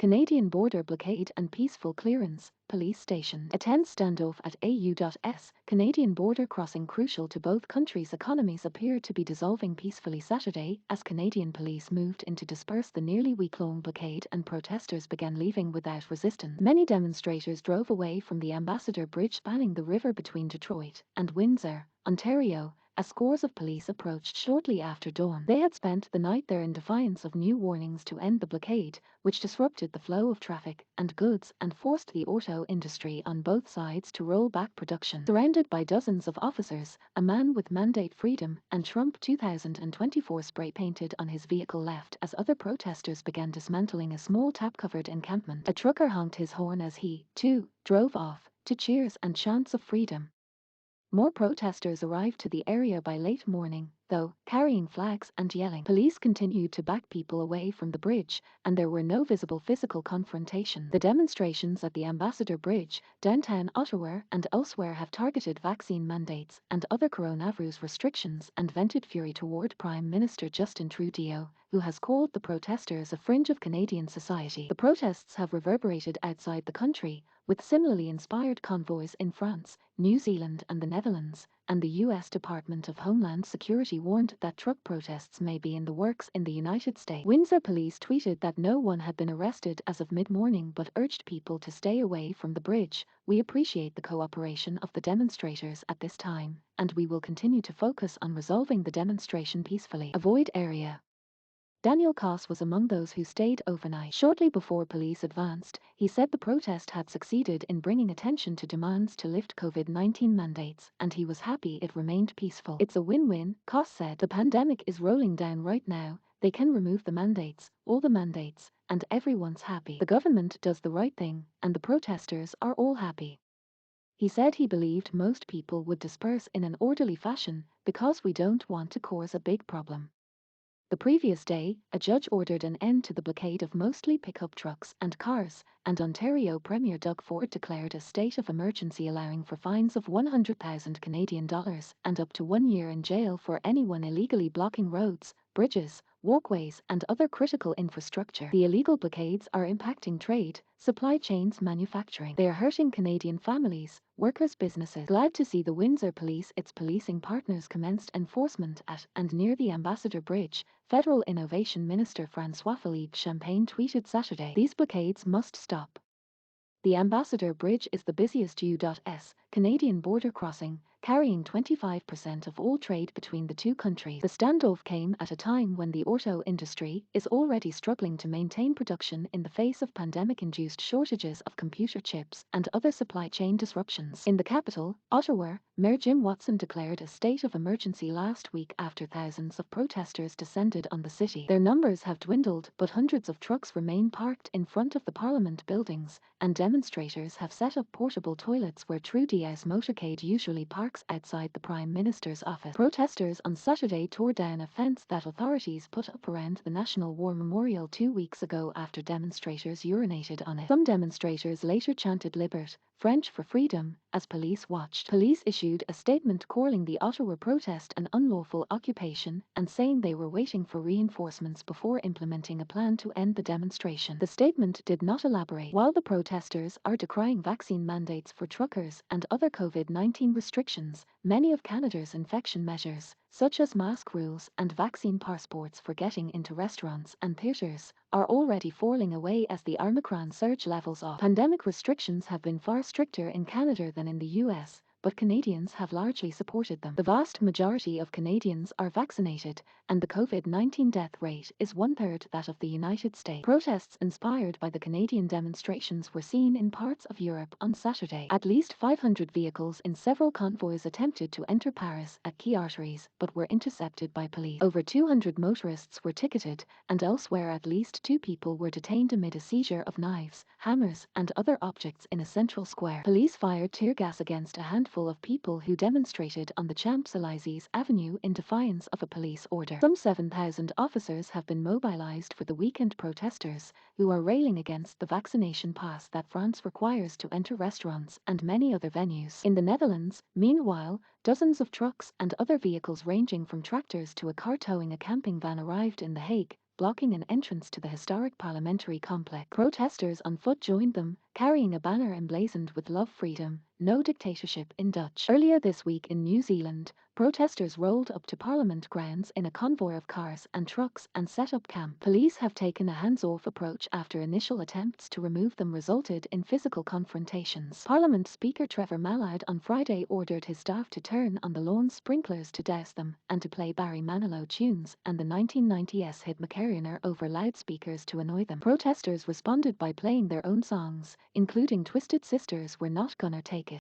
Canadian border blockade and peaceful clearance, police station. A tense standoff at U.S Canadian border crossing crucial to both countries' economies appeared to be dissolving peacefully Saturday as Canadian police moved in to disperse the nearly week-long blockade and protesters began leaving without resistance. Many demonstrators drove away from the Ambassador Bridge spanning the river between Detroit and Windsor, Ontario, as scores of police approached shortly after dawn. They had spent the night there in defiance of new warnings to end the blockade, which disrupted the flow of traffic and goods and forced the auto industry on both sides to roll back production. Surrounded by dozens of officers, a man with "Mandate Freedom" and Trump 2024 spray painted on his vehicle left as other protesters began dismantling a small tap-covered encampment. A trucker honked his horn as he, too, drove off, to cheers and chants of freedom. More protesters arrived to the area by late morning, though, carrying flags and yelling. Police continued to back people away from the bridge, and there were no visible physical confrontations. The demonstrations at the Ambassador Bridge, downtown Ottawa, and elsewhere have targeted vaccine mandates and other coronavirus restrictions and vented fury toward Prime Minister Justin Trudeau, who has called the protesters a fringe of Canadian society. The protests have reverberated outside the country, with similarly inspired convoys in France, New Zealand and the Netherlands, and the U.S. Department of Homeland Security warned that truck protests may be in the works in the United States. Windsor police tweeted that no one had been arrested as of mid-morning but urged people to stay away from the bridge. "We appreciate the cooperation of the demonstrators at this time, and we will continue to focus on resolving the demonstration peacefully. Avoid area." Daniel Koss was among those who stayed overnight. Shortly before police advanced, he said the protest had succeeded in bringing attention to demands to lift COVID-19 mandates, and he was happy it remained peaceful. "It's a win-win," Koss said. "The pandemic is rolling down right now. They can remove the mandates, all the mandates, and everyone's happy. The government does the right thing, and the protesters are all happy." He said he believed most people would disperse in an orderly fashion because we don't want to cause a big problem. The previous day, a judge ordered an end to the blockade of mostly pickup trucks and cars, and Ontario Premier Doug Ford declared a state of emergency allowing for fines of $100,000 Canadian dollars and up to 1 year in jail for anyone illegally blocking roads, bridges, walkways and other critical infrastructure. The illegal blockades are impacting trade, supply chains, manufacturing. They are hurting Canadian families, workers, businesses. Glad to see the Windsor Police, its policing partners, commenced enforcement at and near the Ambassador Bridge, Federal Innovation Minister François-Philippe Champagne tweeted Saturday. "These blockades must stop." The Ambassador Bridge is the busiest U.S Canadian border crossing, carrying 25% of all trade between the two countries. The standoff came at a time when the auto industry is already struggling to maintain production in the face of pandemic-induced shortages of computer chips and other supply chain disruptions. In the capital, Ottawa, Mayor Jim Watson declared a state of emergency last week after thousands of protesters descended on the city. Their numbers have dwindled, but hundreds of trucks remain parked in front of the Parliament buildings, and demonstrators have set up portable toilets where Trudeau's motorcade usually parks outside the Prime Minister's office. Protesters on Saturday tore down a fence that authorities put up around the National War Memorial 2 weeks ago after demonstrators urinated on it. Some demonstrators later chanted "Libert," French for freedom, as police watched. Police issued a statement calling the Ottawa protest an unlawful occupation and saying they were waiting for reinforcements before implementing a plan to end the demonstration. The statement did not elaborate. While the protesters are decrying vaccine mandates for truckers and other COVID-19 restrictions, many of Canada's infection measures, such as mask rules and vaccine passports for getting into restaurants and theatres, are already falling away as the Omicron surge levels off. Pandemic restrictions have been far stricter in Canada than in the U.S., but Canadians have largely supported them. The vast majority of Canadians are vaccinated, and the COVID-19 death rate is 1/3 that of the United States. Protests inspired by the Canadian demonstrations were seen in parts of Europe on Saturday. At least 500 vehicles in several convoys attempted to enter Paris at key arteries, but were intercepted by police. Over 200 motorists were ticketed, and elsewhere at least 2 people were detained amid a seizure of knives, hammers, and other objects in a central square. Police fired tear gas against a handful of people who demonstrated on the Champs-Élysées Avenue in defiance of a police order. Some 7,000 officers have been mobilized for the weekend protesters, who are railing against the vaccination pass that France requires to enter restaurants and many other venues. In the Netherlands, meanwhile, dozens of trucks and other vehicles ranging from tractors to a car towing a camping van arrived in The Hague, blocking an entrance to the historic parliamentary complex. Protesters on foot joined them, carrying a banner emblazoned with "Love Freedom, No Dictatorship" in Dutch. Earlier this week in New Zealand, protesters rolled up to Parliament grounds in a convoy of cars and trucks and set up camp. Police have taken a hands-off approach after initial attempts to remove them resulted in physical confrontations. Parliament Speaker Trevor Mallard on Friday ordered his staff to turn on the lawn sprinklers to douse them and to play Barry Manilow tunes and the 1990s hit Macarioner over loudspeakers to annoy them. Protesters responded by playing their own songs, including Twisted Sisters, "We're Not Gonna Take It."